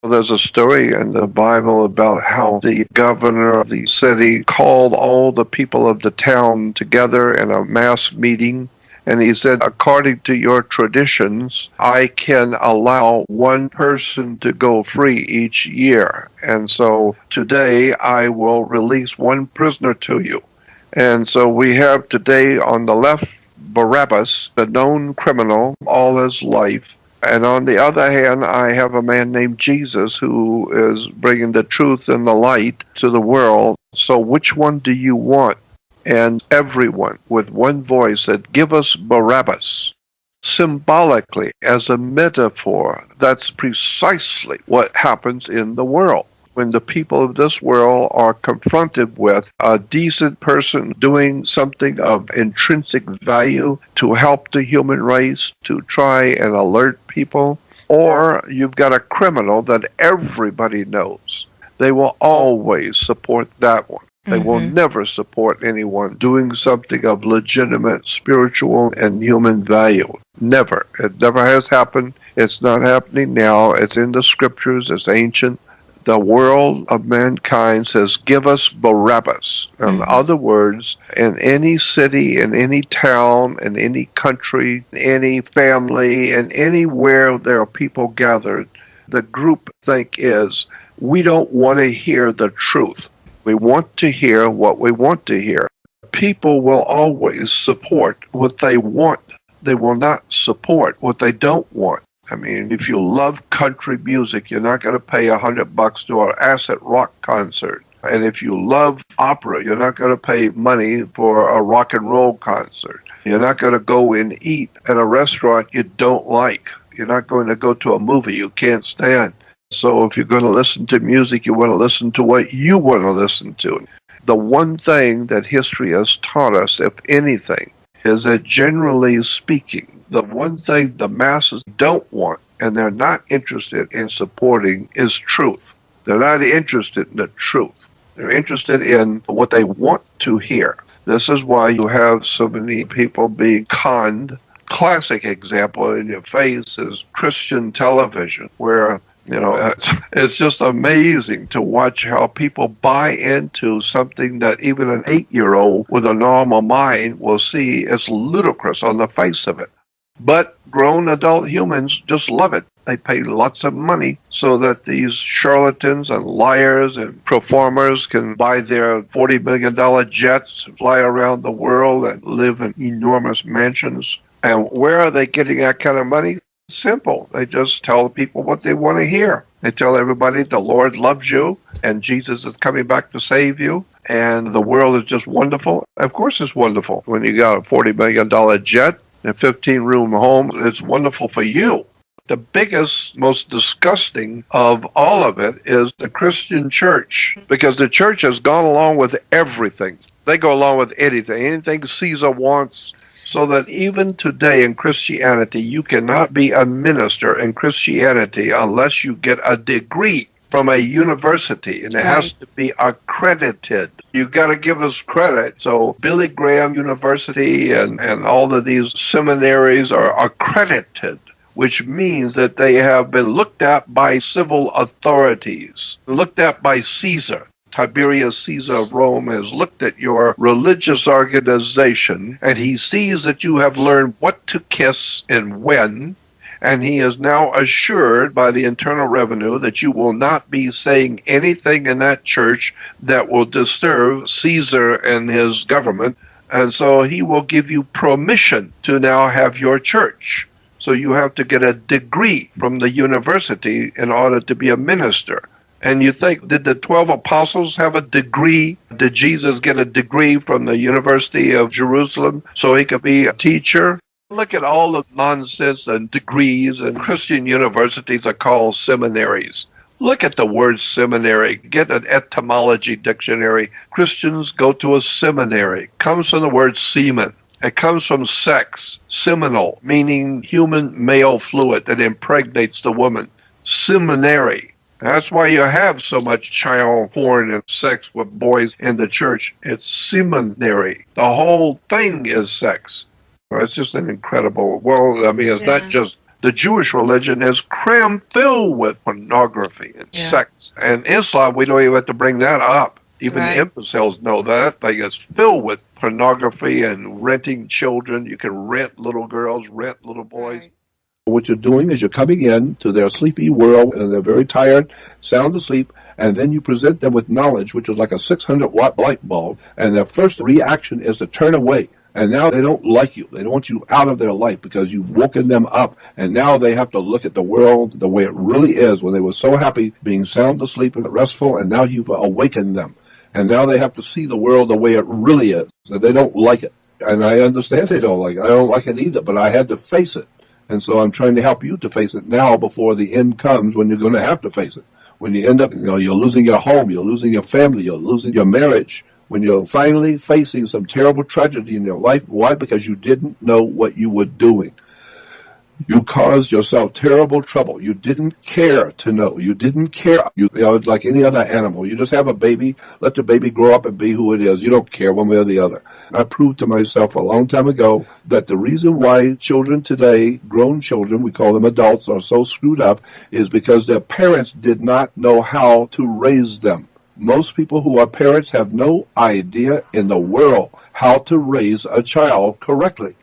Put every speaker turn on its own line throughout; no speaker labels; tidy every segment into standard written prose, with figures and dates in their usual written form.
There's a story in the Bible about how the governor of the city called all the people of the town together in a mass meeting. And he said, according to your traditions, I can allow one person to go free each year. And so today I will release one prisoner to you. And so we have today on the left Barabbas, the known criminal all his life. And on the other hand, I have a man named Jesus who is bringing the truth and the light to the world. So which one do you want? And everyone with one voice said, give us Barabbas. Symbolically, as a metaphor, that's precisely what happens in the world. When the people of this world are confronted with a decent person doing something of intrinsic value to help the human race, to try and alert people, or you've got a criminal that everybody knows, they will always support that one. They will never support anyone doing something of legitimate spiritual and human value. Never. It never has happened. It's not happening now. It's in the scriptures. It's ancient. The world of mankind says, give us Barabbas. In other words, in any city, in any town, in any country, any family, and anywhere there are people gathered, the group think is, we don't want to hear the truth. We want to hear what we want to hear. People will always support what they want. They will not support what they don't want. I mean, if you love country music, you're not going to pay $100 to an acid rock concert. And if you love opera, you're not going to pay money for a rock and roll concert. You're not going to go and eat at a restaurant you don't like. You're not going to go to a movie you can't stand. So if you're going to listen to music, you want to listen to what you want to listen to. The one thing that history has taught us, if anything, is that generally speaking, the one thing the masses don't want and they're not interested in supporting is truth. They're not interested in the truth. They're interested in what they want to hear. This is why you have so many people being conned. Classic example in your face is Christian television, where it's just amazing to watch how people buy into something that even an 8-year-old with a normal mind will see as ludicrous on the face of it. But grown adult humans just love it. They pay lots of money so that these charlatans and liars and performers can buy their $40 million jets, fly around the world, and live in enormous mansions. And where are they getting that kind of money? Simple. They just tell people what they want to hear. They tell everybody the Lord loves you and Jesus is coming back to save you and the world is just wonderful. Of course it's wonderful. When you got a $40 million jet and a 15-room home, it's wonderful for you. The biggest, most disgusting of all of it is the Christian church, because the church has gone along with everything. They go along with anything Caesar wants. So that even today in Christianity, you cannot be a minister in Christianity unless you get a degree from a university, and it has to be accredited. You got to give us credit. So Billy Graham University and all of these seminaries are accredited, which means that they have been looked at by civil authorities, looked at by Caesar. Tiberius Caesar of Rome has looked at your religious organization, and he sees that you have learned what to kiss and when, and he is now assured by the Internal Revenue that you will not be saying anything in that church that will disturb Caesar and his government, and so he will give you permission to now have your church. So you have to get a degree from the university in order to be a minister. And you think, did the 12 apostles have a degree? Did Jesus get a degree from the University of Jerusalem so he could be a teacher? Look at all the nonsense and degrees, and Christian universities are called seminaries. Look at the word seminary. Get an etymology dictionary. Christians go to a seminary. It comes from the word semen. It comes from sex, seminal, meaning human male fluid that impregnates the woman. Seminary. That's why you have so much child porn and sex with boys in the church. It's seminary. The whole thing is sex. It's just an incredible world. I mean, it's not just The Jewish religion is crammed filled with pornography and sex. And Islam, we don't even have to bring that up. Even the imbeciles know that thing is filled with pornography and renting children. You can rent little girls, rent little boys.
What you're doing is you're coming in to their sleepy world, and they're very tired, sound asleep, and then you present them with knowledge, which is like a 600-watt light bulb, and their first reaction is to turn away. And now they don't like you. They don't want you out of their life because you've woken them up, and now they have to look at the world the way it really is, when they were so happy being sound asleep and restful, and now you've awakened them. And now they have to see the world the way it really is. They don't like it. And I understand they don't like it. I don't like it either, but I had to face it. And so I'm trying to help you to face it now before the end comes, when you're going to have to face it. When you end up, you're losing your home, you're losing your family, you're losing your marriage. When you're finally facing some terrible tragedy in your life. Why? Because you didn't know what you were doing. You caused yourself terrible trouble. You didn't care to know. You didn't care. You know, like any other animal. You just have a baby, let the baby grow up and be who it is. You don't care one way or the other. I proved to myself a long time ago that the reason why children today, grown children, we call them adults, are so screwed up is because their parents did not know how to raise them. Most people who are parents have no idea in the world how to raise a child correctly.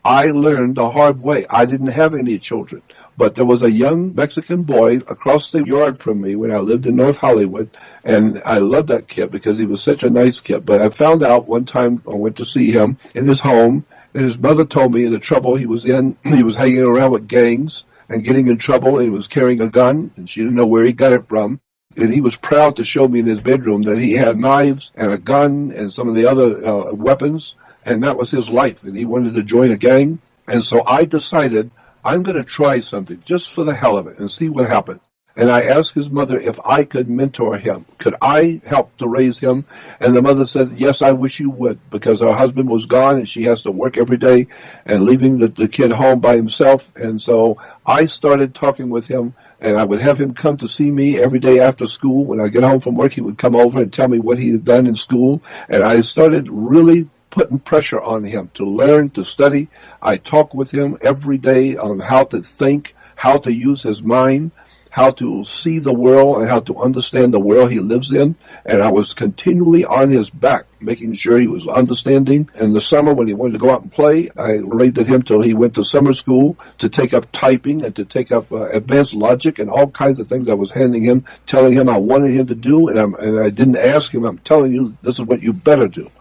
I learned the hard way. I didn't have any children, but there was a young Mexican boy across the yard from me when I lived in North Hollywood, and I loved that kid because he was such a nice kid. But I found out one time I went to see him in his home, and his mother told me the trouble he was in. He was hanging around with gangs and getting in trouble. He was carrying a gun, and she didn't know where he got it from. And he was proud to show me in his bedroom that he had knives and a gun and some of the other weapons. And that was his life, and he wanted to join a gang. And so I decided I'm going to try something just for the hell of it and see what happens. And I asked his mother if I could mentor him. Could I help to raise him? And the mother said, yes, I wish you would, because her husband was gone and she has to work every day and leaving the kid home by himself. And so I started talking with him, and I would have him come to see me every day after school. When I get home from work, he would come over and tell me what he had done in school. And I started really putting pressure on him to learn, to study. I talk with him every day on how to think, how to use his mind, how to see the world, and how to understand the world he lives in. And I was continually on his back, making sure he was understanding. In the summer, when he wanted to go out and play, I raised him till he went to summer school to take up typing and to take up advanced logic and all kinds of things I was handing him, telling him I wanted him to do, and I didn't ask him. I'm telling you, this is what you better do.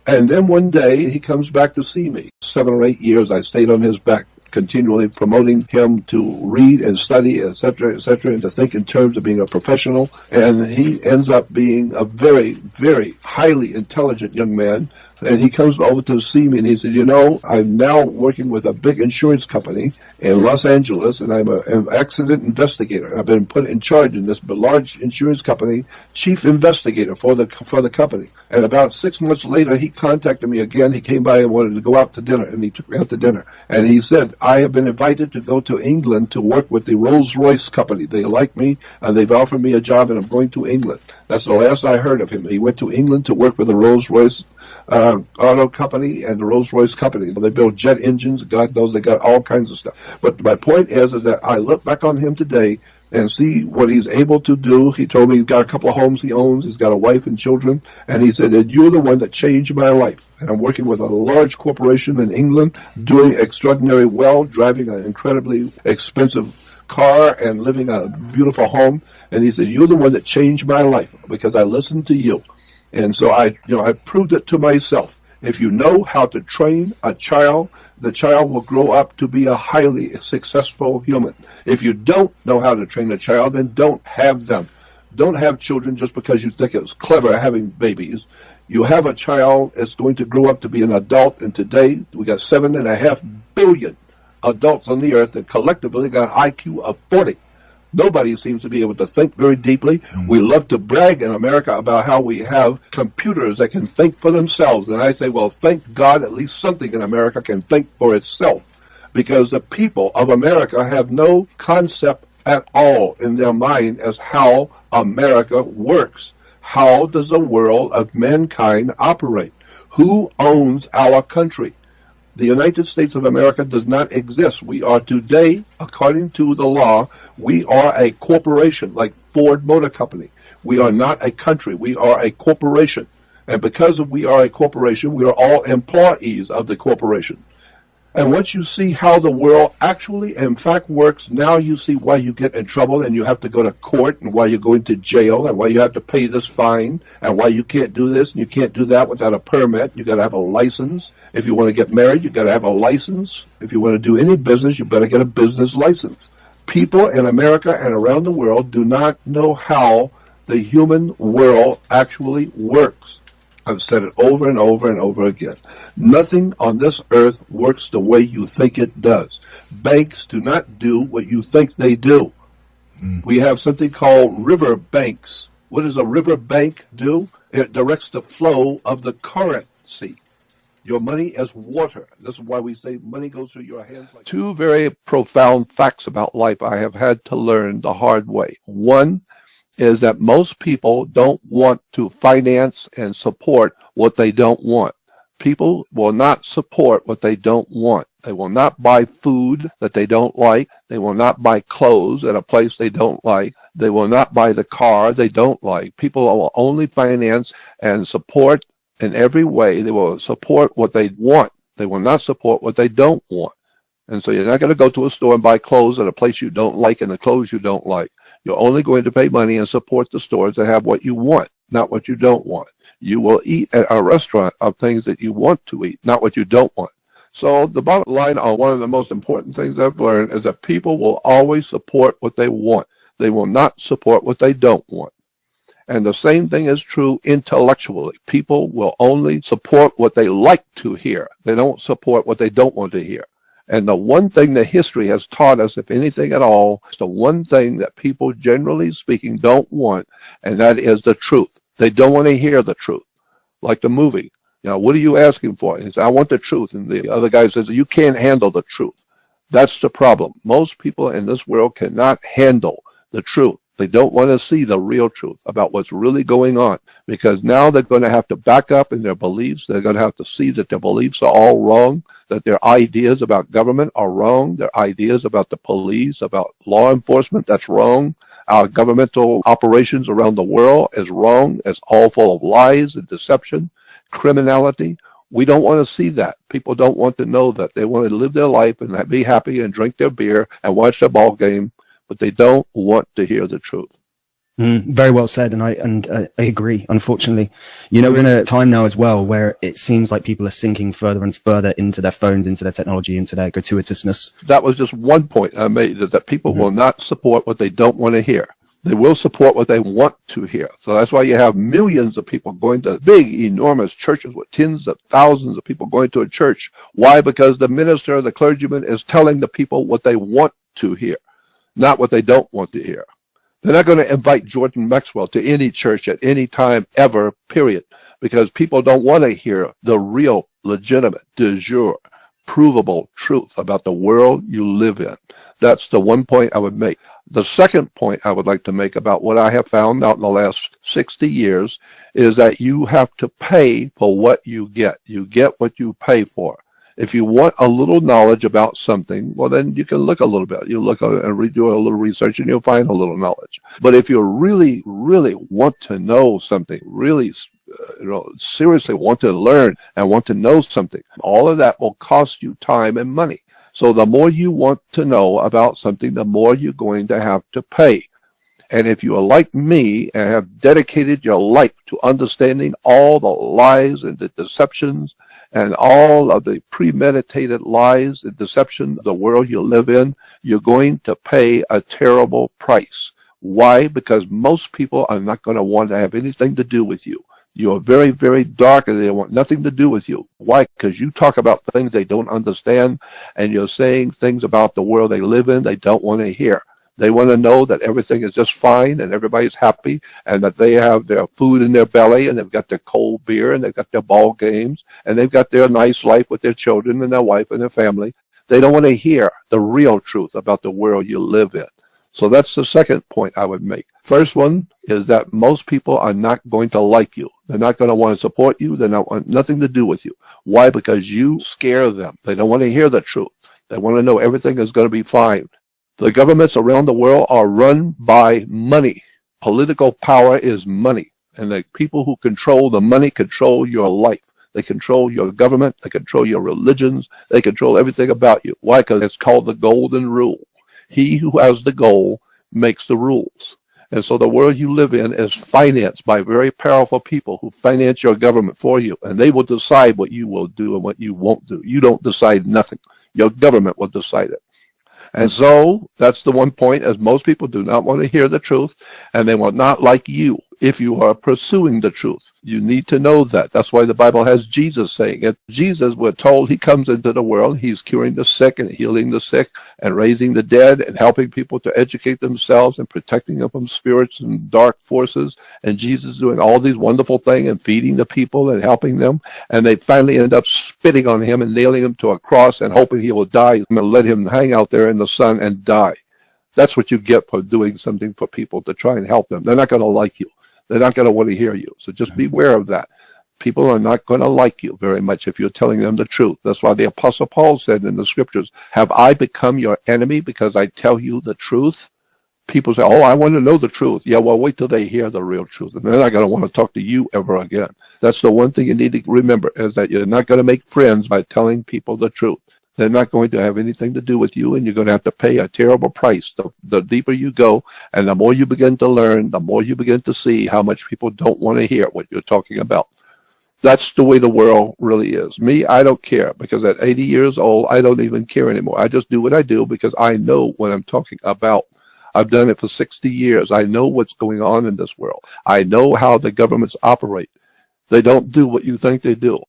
And then one day, he comes back to see me. 7 or 8 years, I stayed on his back, continually promoting him to read and study, etc., and to think in terms of being a professional. And he ends up being a very, very highly intelligent young man. And he comes over to see me, and he said, you know, I'm now working with a big insurance company in Los Angeles, and I'm an accident investigator. I've been put in charge in this large insurance company, chief investigator for the company. And about 6 months later, he contacted me again. He came by and wanted to go out to dinner, and he took me out to dinner. And he said, I have been invited to go to England to work with the Rolls-Royce company. They like me, and they've offered me a job, and I'm going to England. That's the last I heard of him. He went to England to work with the Rolls-Royce auto company and the Rolls-Royce company. They build jet engines. God knows they got all kinds of stuff. But my point is that I look back on him today and see what he's able to do. He told me he's got a couple of homes he owns. He's got a wife and children. And he said that you're the one that changed my life. And I'm working with a large corporation in England, doing extraordinarily well, driving an incredibly expensive car and living a beautiful home. And he said, you're the one that changed my life because I listened to you. And so I proved it to myself. If you know how to train a child, the child will grow up to be a highly successful human. If you don't know how to train a child, then don't have them. Don't have children just because you think it's clever having babies. You have a child that's going to grow up to be an adult, and today we got 7.5 billion adults on the earth that collectively got an IQ of 40. Nobody seems to be able to think very deeply. We love to brag in America about how we have computers that can think for themselves. And I say, well, thank God at least something in America can think for itself. Because the people of America have no concept at all in their mind as how America works. How does the world of mankind operate? Who owns our country? The United States of America does not exist. We are today, according to the law, we are a corporation like Ford Motor Company. We are not a country. We are a corporation. And because we are a corporation, we are all employees of the corporation. And once you see how the world actually, in fact, works, now you see why you get in trouble and you have to go to court and why you're going to jail and why you have to pay this fine and why you can't do this and you can't do that without a permit. You got to have a license. If you want to get married, you got to have a license. If you want to do any business, you better get a business license. People in America and around the world do not know how the human world actually works. I've said it over and over and over again. Nothing on this earth works the way you think it does. Banks do not do what you think they do. We have something called river banks. What does a river bank do? It directs the flow of the currency. Your money is water. This is why we say money goes through your hands.
Two very profound facts about life I have had to learn the hard way. One is that most people don't want to finance and support what they don't want. People will not support what they don't want. They will not buy food that they don't like. They will not buy clothes at a place they don't like. They will not buy the car they don't like. People will only finance and support in every way. They will support what they want. They will not support what they don't want. And so you're not going to go to a store and buy clothes at a place you don't like and the clothes you don't like. You're only going to pay money and support the stores that have what you want, not what you don't want. You will eat at a restaurant of things that you want to eat, not what you don't want. So the bottom line on one of the most important things I've learned is that people will always support what they want. They will not support what they don't want. And the same thing is true intellectually. People will only support what they like to hear. They don't support what they don't want to hear. And the one thing that history has taught us, if anything at all, is the one thing that people, generally speaking, don't want, and that is the truth. They don't want to hear the truth. Like the movie. You know, what are you asking for? He says, I want the truth. And the other guy says, you can't handle the truth. That's the problem. Most people in this world cannot handle the truth. They don't want to see the real truth about what's really going on, because now they're going to have to back up in their beliefs. They're going to have to see that their beliefs are all wrong, that their ideas about government are wrong, their ideas about the police, about law enforcement, that's wrong. Our governmental operations around the world is wrong. It's all full of lies and deception, criminality. We don't want to see that. People don't want to know that. They want to live their life and be happy and drink their beer and watch their ball game, but they don't want to hear the truth.
Very well said, and I agree. Unfortunately, you know, we're in a time now as well where it seems like people are sinking further and further into their phones, into their technology, into their gratuitousness.
That was just one point I made, that people will not support what they don't want to hear. They will support what they want to hear. So that's why you have millions of people going to big, enormous churches with tens of thousands of people going to a church. Why? Because the minister, the clergyman, is telling the people what they want to hear, not what they don't want to hear. They're not going to invite Jordan Maxwell to any church at any time ever, period, because people don't want to hear the real, legitimate, de jure, provable truth about the world you live in. That's the one point I would make. The second point I would like to make about what I have found out in the last 60 years is that you have to pay for what you get. You get what you pay for. If you want a little knowledge about something, well, then you can look a little bit. You look and do a little research and you'll find a little knowledge. But if you really, really want to know something, really, seriously want to learn and want to know something, all of that will cost you time and money. So the more you want to know about something, the more you're going to have to pay. And if you are like me and have dedicated your life to understanding all the lies and the deceptions and all of the premeditated lies and deception of the world you live in, you're going to pay a terrible price. Why? Because most people are not going to want to have anything to do with you. You are very, very dark and they want nothing to do with you. Why? Because you talk about things they don't understand and you're saying things about the world they live in they don't want to hear. They want to know that everything is just fine and everybody's happy and that they have their food in their belly and they've got their cold beer and they've got their ball games and they've got their nice life with their children and their wife and their family. They don't want to hear the real truth about the world you live in.
So that's the second point I would make. First one is that most people are not going to like you. They're not going to want to support you. They're not want nothing to do with you. Why? Because you scare them. They don't want to hear the truth. They want to know everything is going to be fine. The governments around the world are run by money. Political power is money. And the people who control the money control your life. They control your government. They control your religions. They control everything about you. Why? Because it's called the golden rule. He who has the goal makes the rules. And so the world you live in is financed by very powerful people who finance your government for you. And they will decide what you will do and what you won't do. You don't decide nothing. Your government will decide it. And so that's the one point, as most people do not want to hear the truth, and they will not like you if you are pursuing the truth. You need to know that. That's why the Bible has Jesus saying it. Jesus, we're told, he comes into the world. He's curing the sick and healing the sick and raising the dead and helping people to educate themselves and protecting them from spirits and dark forces. And Jesus is doing all these wonderful things and feeding the people and helping them. And they finally end up spitting on him and nailing him to a cross and hoping he will die and let him hang out there in the sun and die. That's what you get for doing something for people to try and help them. They're not going to like you. They're not going to want to hear you. So just beware of that. People are not going to like you very much if you're telling them the truth. That's why the Apostle Paul said in the scriptures, have I become your enemy because I tell you the truth? People say, oh, I want to know the truth. Yeah, well, wait till they hear the real truth. And they're not going to want to talk to you ever again. That's the one thing you need to remember, is that you're not going to make friends by telling people the truth. They're not going to have anything to do with you, and you're going to have to pay a terrible price. The deeper you go, and the more you begin to learn, the more you begin to see how much people don't want to hear what you're talking about. That's the way the world really is. Me, I don't care, because at 80 years old, I don't even care anymore. I just do what I do because I know what I'm talking about. I've done it for 60 years. I know what's going on in this world. I know how the governments operate. They don't do what you think they do.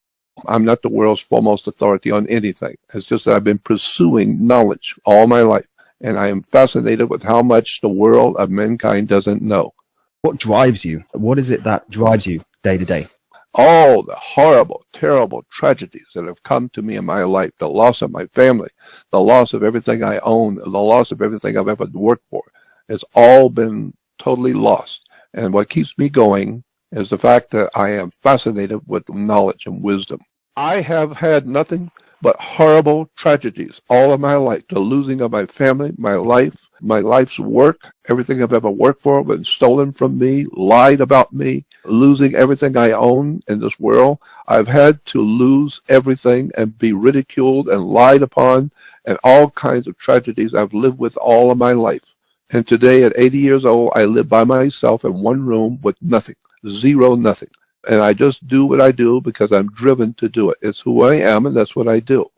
I'm not the world's foremost authority on anything. It's just that I've been pursuing knowledge all my life, and I am fascinated with how much the world of mankind doesn't know.
What drives you? What is it that drives you day to day?
All the horrible, terrible tragedies that have come to me in my life, the loss of my family, the loss of everything I own, the loss of everything I've ever worked for. It's all been totally lost. And what keeps me going is the fact that I am fascinated with knowledge and wisdom. I have had nothing but horrible tragedies all of my life. The losing of my family, my life's work, everything I've ever worked for been stolen from me, lied about me, losing everything I own in this world. I've had to lose everything and be ridiculed and lied upon, and all kinds of tragedies I've lived with all of my life. And today at 80 years old, I live by myself in one room with nothing. Zero, nothing. And I just do what I do because I'm driven to do it. It's who I am, and that's what I do.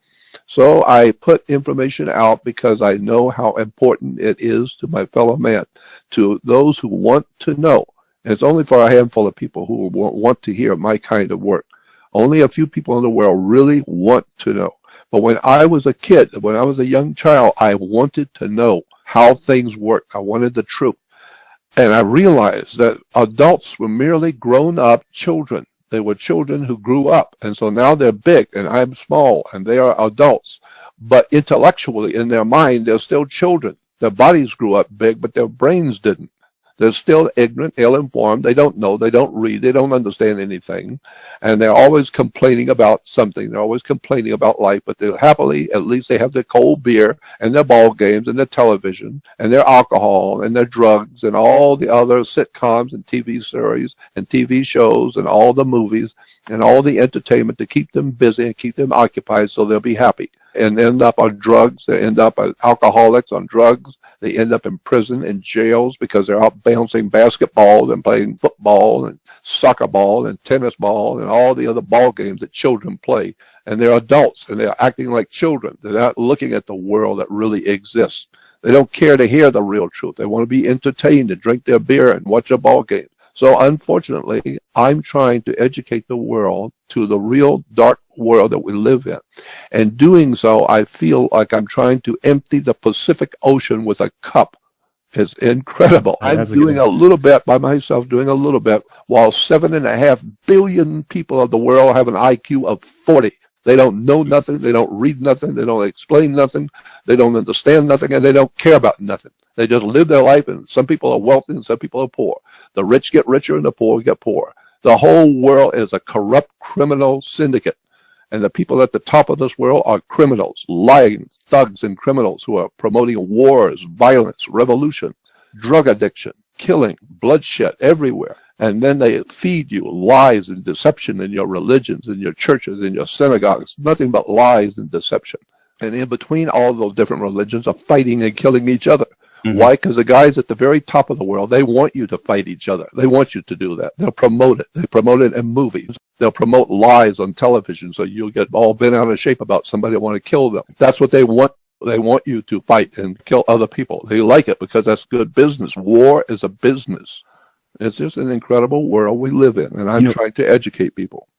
So I put information out because I know how important it is to my fellow man, to those who want to know. And it's only for a handful of people who want to hear my kind of work. Only a few people in the world really want to know. But when I was a kid, when I was a young child, I wanted to know how things work. I wanted the truth. And I realized that adults were merely grown-up children. They were children who grew up. And so now they're big, and I'm small, and they are adults. But intellectually, in their mind, they're still children. Their bodies grew up big, but their brains didn't. They're still ignorant, ill-informed. They don't know. They don't read. They don't understand anything. And they're always complaining about something. They're always complaining about life. But they're happily, at least they have their cold beer and their ball games and their television and their alcohol and their drugs and all the other sitcoms and TV series and TV shows and all the movies and all the entertainment to keep them busy and keep them occupied so they'll be happy. And end up on drugs. They end up as alcoholics on drugs. They end up in prison, in jails, because they're out bouncing basketball and playing football and soccer ball and tennis ball and all the other ball games that children play. And they're adults, and they're acting like children. They're not looking at the world that really exists. They don't care to hear the real truth. They want to be entertained and drink their beer and watch a ball game. So unfortunately, I'm trying to educate the world to the real dark world that we live in. And doing so, I feel like I'm trying to empty the Pacific Ocean with a cup. It's incredible. I'm doing a little bit by myself, doing a little bit, while 7.5 billion people of the world have an IQ of 40. They don't know nothing. They don't read nothing. They don't explain nothing. They don't understand nothing, and they don't care about nothing. They just live their life, and some people are wealthy and some people are poor. The rich get richer and the poor get poorer. The whole world is a corrupt criminal syndicate. And the people at the top of this world are criminals, lying thugs and criminals who are promoting wars, violence, revolution, drug addiction, killing, bloodshed everywhere. And then they feed you lies and deception in your religions, in your churches, in your synagogues, nothing but lies and deception. And in between all those different religions are fighting and killing each other. Mm-hmm. Why? Because the guys at the very top of the world, they want you to fight each other. They want you to do that. They'll promote it. They promote it in movies. They'll promote lies on television so you'll get all bent out of shape about somebody that want to kill them. That's what they want. They want you to fight and kill other people. They like it because that's good business. War is a business. It's just an incredible world we live in, and I'm trying to educate people.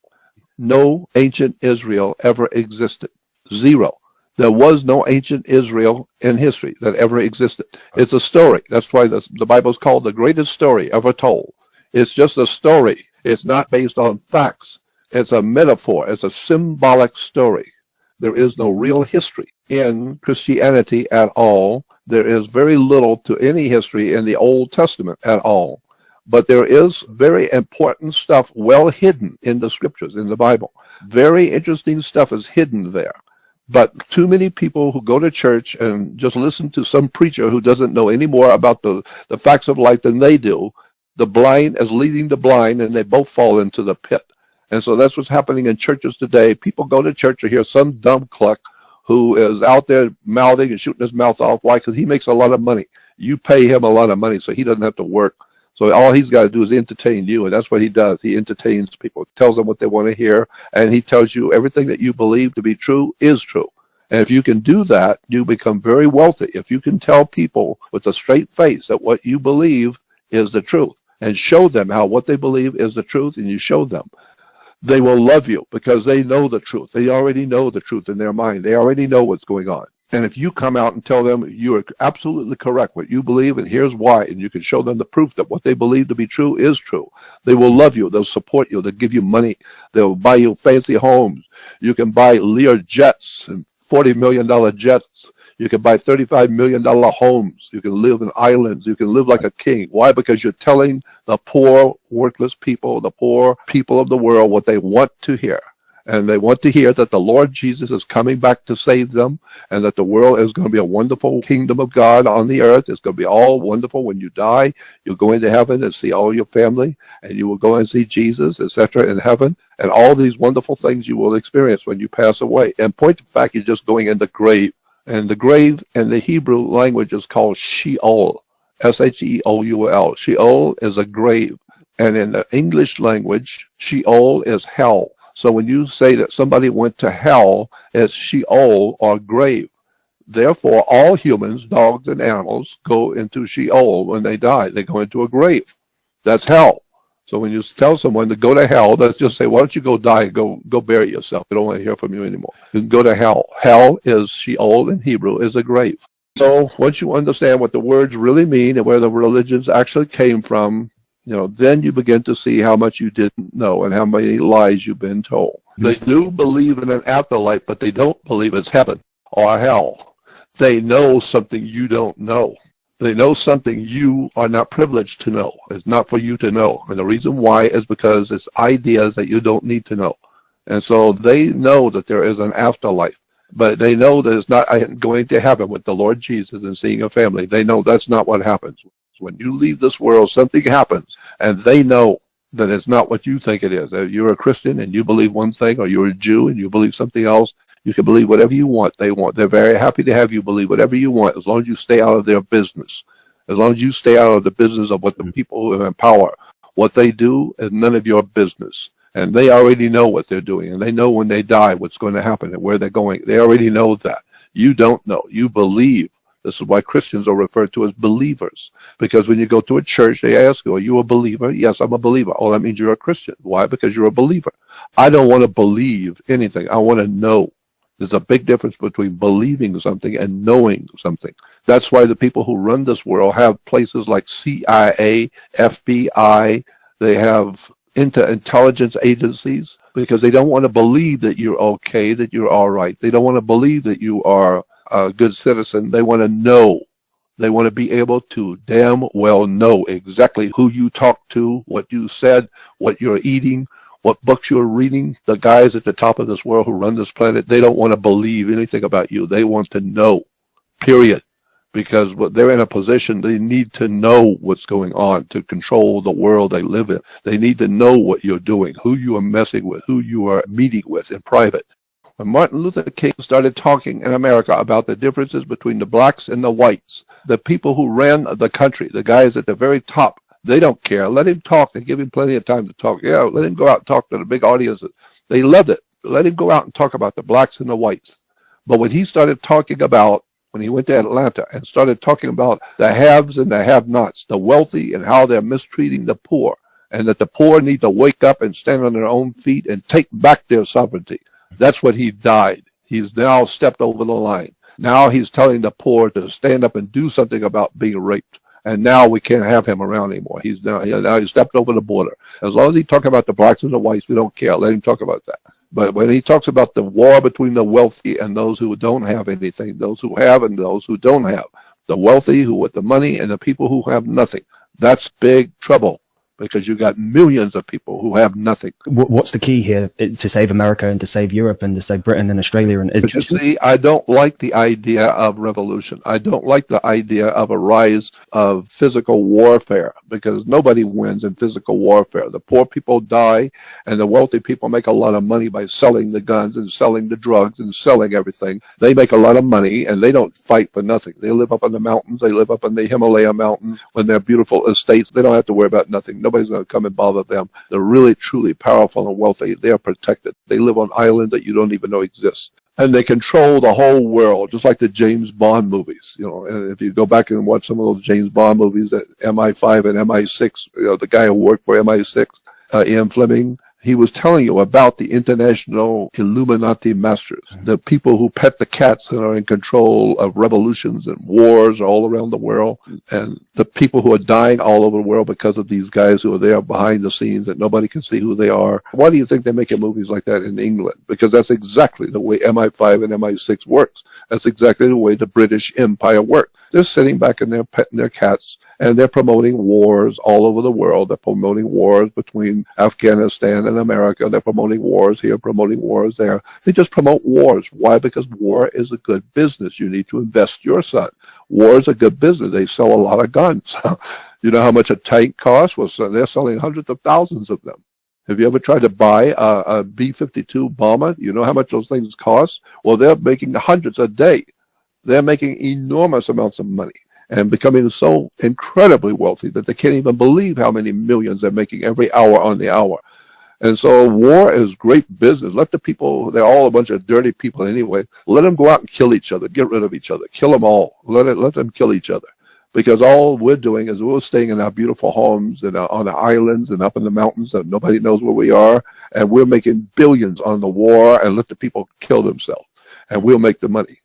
No ancient Israel ever existed. Zero. There was no ancient Israel in history that ever existed. It's a story. That's why the Bible is called the greatest story ever told. It's just a story. It's not based on facts. It's a metaphor. It's a symbolic story. There is no real history in Christianity at all. There is very little to any history in the Old Testament at all. But there is very important stuff well hidden in the scriptures, in the Bible. Very interesting stuff is hidden there. But too many people who go to church and just listen to some preacher who doesn't know any more about the facts of life than they do, the blind is leading the blind, and they both fall into the pit. And so that's what's happening in churches today. People go to church to hear some dumb cluck who is out there mouthing and shooting his mouth off. Why? Because he makes a lot of money. You pay him a lot of money, so he doesn't have to work. So all he's got to do is entertain you, and that's what he does. He entertains people, tells them what they want to hear, and he tells you everything that you believe to be true is true. And if you can do that, you become very wealthy. If you can tell people with a straight face that what you believe is the truth, and show them how what they believe is the truth, and you show them, they will love you because they know the truth. They already know the truth in their mind. They already know what's going on. And if you come out and tell them you are absolutely correct, what you believe, and here's why, and you can show them the proof that what they believe to be true is true, they will love you. They'll support you. They'll give you money. They'll buy you fancy homes. You can buy Lear jets and $40 million jets. You can buy $35 million homes. You can live in islands. You can live like a king. Why? Because you're telling the poor, worthless people, the poor people of the world what they want to hear. And they want to hear that the Lord Jesus is coming back to save them, and that the world is going to be a wonderful kingdom of God on the earth. It's going to be all wonderful. When you die, you'll go into heaven and see all your family, and you will go and see Jesus, etc., in heaven. And all these wonderful things you will experience when you pass away. And point of fact, you're just going in the grave. And the grave in the Hebrew language is called Sheol, Sheol. Sheol is a grave. And in the English language, Sheol is hell. So when you say that somebody went to hell, it's Sheol or grave. Therefore, all humans, dogs and animals, go into Sheol when they die. They go into a grave. That's hell. So when you tell someone to go to hell, let's just say, why don't you go die and go bury yourself? I don't want to hear from you anymore. You can go to hell. Hell is Sheol in Hebrew, is a grave. So once you understand what the words really mean and where the religions actually came from, then you begin to see how much you didn't know and how many lies you've been told. They do believe in an afterlife, but they don't believe it's heaven or hell. They know something you don't know. They know something you are not privileged to know. It's not for you to know. And the reason why is because it's ideas that you don't need to know. And so they know that there is an afterlife, but they know that it's not going to heaven with the Lord Jesus and seeing a family. They know that's not what happens. When you leave this world, something happens, and they know that it's not what you think it is. If you're a Christian and you believe one thing, or you're a Jew and you believe something else, you can believe whatever you want. They're very happy to have you believe whatever you want, as long as you stay out of their business. As long as you stay out of the business of what the people who are in power, what they do is none of your business. And they already know what they're doing, and they know when they die what's going to happen and where they're going. They already know that. You don't know. You believe. This is why Christians are referred to as believers. Because when you go to a church, they ask you, are you a believer? Yes, I'm a believer. Oh, that means you're a Christian. Why? Because you're a believer. I don't want to believe anything. I want to know. There's a big difference between believing something and knowing something. That's why the people who run this world have places like CIA, FBI. They have intelligence agencies. because they don't want to believe that you're okay, that you're all right. They don't want to believe that you are a good citizen. They want to know. They want to be able to damn well know exactly who you talked to, what you said, what you're eating, what books you're reading. The guys at the top of this world who run this planet, they don't want to believe anything about you. They want to know, period. Because they're in a position, they need to know what's going on to control the world they live in. They need to know what you're doing, who you are messing with, who you are meeting with in private. When Martin Luther King started talking in America about the differences between the blacks and the whites, the people who ran the country, the guys at the very top, they don't care. Let him talk. They give him plenty of time to talk. Yeah, let him go out and talk to the big audiences. They loved it. Let him go out and talk about the blacks and the whites. But when he started talking about, when he went to Atlanta and started talking about the haves and the have-nots, the wealthy and how they're mistreating the poor, and that the poor need to wake up and stand on their own feet and take back their sovereignty. That's what he died. He's now stepped over the line. Now he's telling the poor to stand up and do something about being raped. And now we can't have him around anymore. He's stepped over the border. As long as he talks about the blacks and the whites, we don't care. Let him talk about that. But when he talks about the war between the wealthy and those who don't have anything, those who have and those who don't have, the wealthy who with the money and the people who have nothing, that's big trouble. Because you got millions of people who have nothing.
What's the key here to save America and to save Europe and to save Britain and Australia? And
but you see, I don't like the idea of revolution. I don't like the idea of a rise of physical warfare, because nobody wins in physical warfare. The poor people die, and the wealthy people make a lot of money by selling the guns and selling the drugs and selling everything. They make a lot of money, and they don't fight for nothing. They live up in the mountains. They live up in the Himalaya mountains when they're beautiful estates. They don't have to worry about nothing. Nobody's going to come and bother them. They're really, truly powerful and wealthy. They are protected. They live on islands that you don't even know exist. And they control the whole world, just like the James Bond movies. You know, and if you go back and watch some of those James Bond movies, that MI5 and MI6, you know, the guy who worked for MI6, Ian Fleming, he was telling you about the international Illuminati masters, the people who pet the cats and are in control of revolutions and wars all around the world, and the people who are dying all over the world because of these guys who are there behind the scenes that nobody can see who they are. Why do you think they're making movies like that in England? Because that's exactly the way MI5 and MI6 works. That's exactly the way the British Empire worked. They're sitting back and they're petting their cats, and they're promoting wars all over the world. They're promoting wars between Afghanistan and America. They're promoting wars here, promoting wars there. They just promote wars. Why? Because war is a good business. You need to invest your son. War is a good business. They sell a lot of guns. You know how much a tank costs? Well, so they're selling hundreds of thousands of them. Have you ever tried to buy a B-52 bomber? You know how much those things cost? Well, they're making hundreds a day. They're making enormous amounts of money and becoming so incredibly wealthy that they can't even believe how many millions they're making every hour on the hour. And so war is great business. Let the people, they're all a bunch of dirty people anyway. Let them go out and kill each other, get rid of each other, kill them all. Let them kill each other. Because all we're doing is we're staying in our beautiful homes and on the islands and up in the mountains and nobody knows where we are. And we're making billions on the war, and let the people kill themselves. And we'll make the money.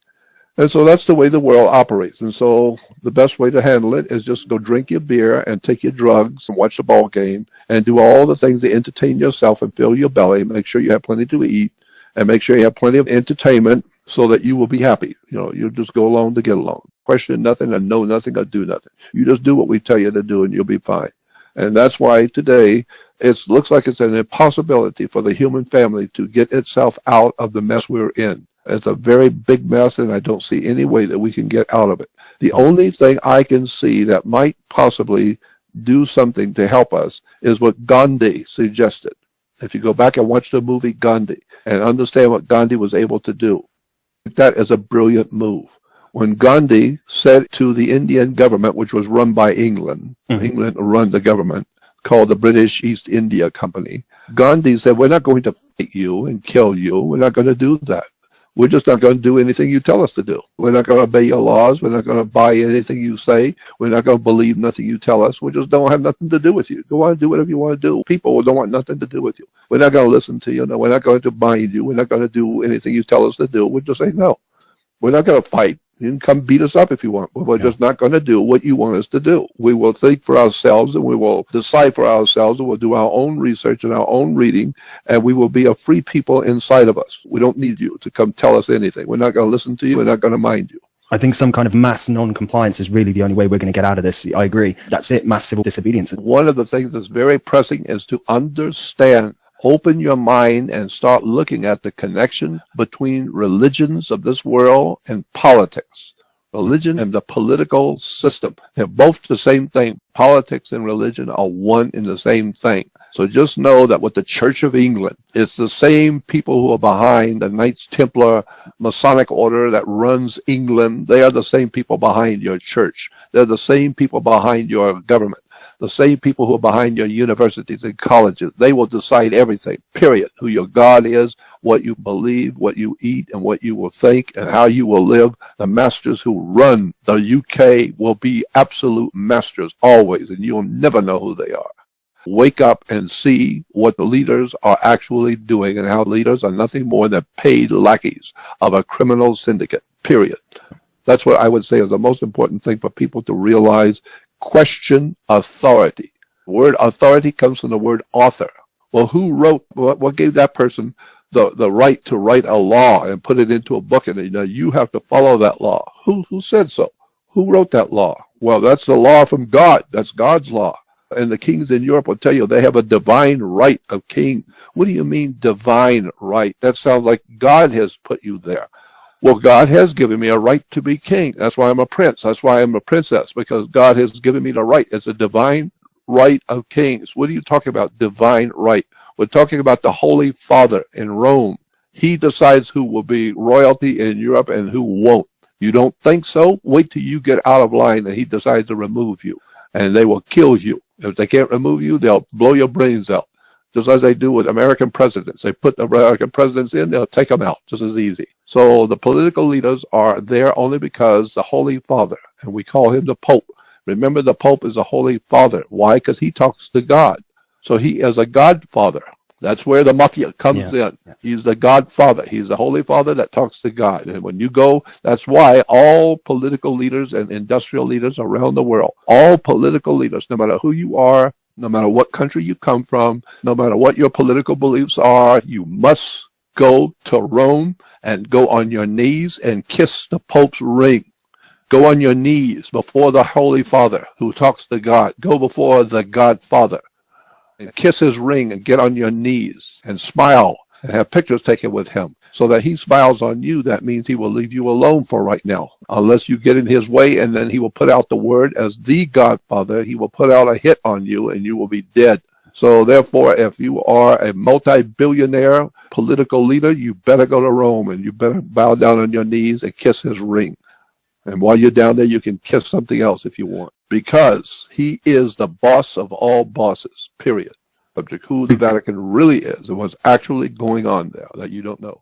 And so that's the way the world operates. And so the best way to handle it is just go drink your beer and take your drugs and watch the ball game and do all the things to entertain yourself and fill your belly. Make sure you have plenty to eat and make sure you have plenty of entertainment so that you will be happy. You know, you just go along to get along. Question nothing and know nothing or do nothing. You just do what we tell you to do and you'll be fine. And that's why today it looks like it's an impossibility for the human family to get itself out of the mess we're in. It's a very big mess, and I don't see any way that we can get out of it. The only thing I can see that might possibly do something to help us is what Gandhi suggested. If you go back and watch the movie Gandhi and understand what Gandhi was able to do, that is a brilliant move. When Gandhi said to the Indian government, which was run by England, England run the government, called the British East India Company, Gandhi said, we're not going to fight you and kill you. We're not going to do that. We're just not going to do anything you tell us to do. We're not going to obey your laws. We're not going to buy anything you say. We're not going to believe nothing you tell us. We just don't have nothing to do with you. Go on and do whatever you want to do. People don't want nothing to do with you. We're not going to listen to you. No, we're not going to bind you. We're not going to do anything you tell us to do. We're just saying no. We're not going to fight. You can come beat us up if you want. We're just not going to do what you want us to do. We will think for ourselves, and we will decide for ourselves, and we'll do our own research and our own reading, and we will be a free people inside of us. We don't need you to come tell us anything. We're not going to listen to you. We're not going to mind you.
I think some kind of mass non-compliance is really the only way we're going to get out of this. I agree. That's it. Mass civil disobedience.
One of the things that's very pressing is to understand. Open your mind and start looking at the connection between religions of this world and politics. Religion and the political system. They're both the same thing. Politics and religion are one and the same thing. So just know that with the Church of England, it's the same people who are behind the Knights Templar Masonic order that runs England. They are the same people behind your church. They're the same people behind your government. The same people who are behind your universities and colleges. They will decide everything, period. Who your God is, what you believe, what you eat, and what you will think, and how you will live. The masters who run the UK will be absolute masters always, and you'll never know who they are. Wake up and see what the leaders are actually doing, and how leaders are nothing more than paid lackeys of a criminal syndicate, period. That's what I would say is the most important thing for people to realize. Question authority. The word authority comes from the word author. Well, who wrote, what gave that person the right to write a law and put it into a book, and you have to follow that law? Who said so? Who wrote that law? Well, that's the law from God. That's God's law. And the kings in Europe will tell you they have a divine right of king. What do you mean divine right? That sounds like God has put you there. Well, God has given me a right to be king. That's why I'm a prince. That's why I'm a princess, because God has given me the right. It's a divine right of kings. What are you talking about, divine right? We're talking about the Holy Father in Rome. He decides who will be royalty in Europe and who won't. You don't think so? Wait till you get out of line and he decides to remove you, and they will kill you. If they can't remove you, they'll blow your brains out. Just as they do with American presidents. They put the American presidents in, they'll take them out just as easy. So the political leaders are there only because the Holy Father, and we call him the Pope. Remember, the Pope is a Holy Father. Why? Because he talks to God. So he is a Godfather. That's where the mafia comes in. He's the Godfather. He's the Holy Father that talks to God. And when you go, that's why all political leaders and industrial leaders around the world, all political leaders, no matter who you are, no matter what country you come from, no matter what your political beliefs are, you must go to Rome and go on your knees and kiss the Pope's ring. Go on your knees before the Holy Father who talks to God. Go before the Godfather and kiss his ring and get on your knees and smile and have pictures taken with him. So that he smiles on you, that means he will leave you alone for right now. Unless you get in his way, and then he will put out the word as the Godfather. He will put out a hit on you and you will be dead. So therefore, if you are a multi-billionaire political leader, you better go to Rome and you better bow down on your knees and kiss his ring. And while you're down there, you can kiss something else if you want, because he is the boss of all bosses, period. Subject who the Vatican really is and what's actually going on there that you don't know.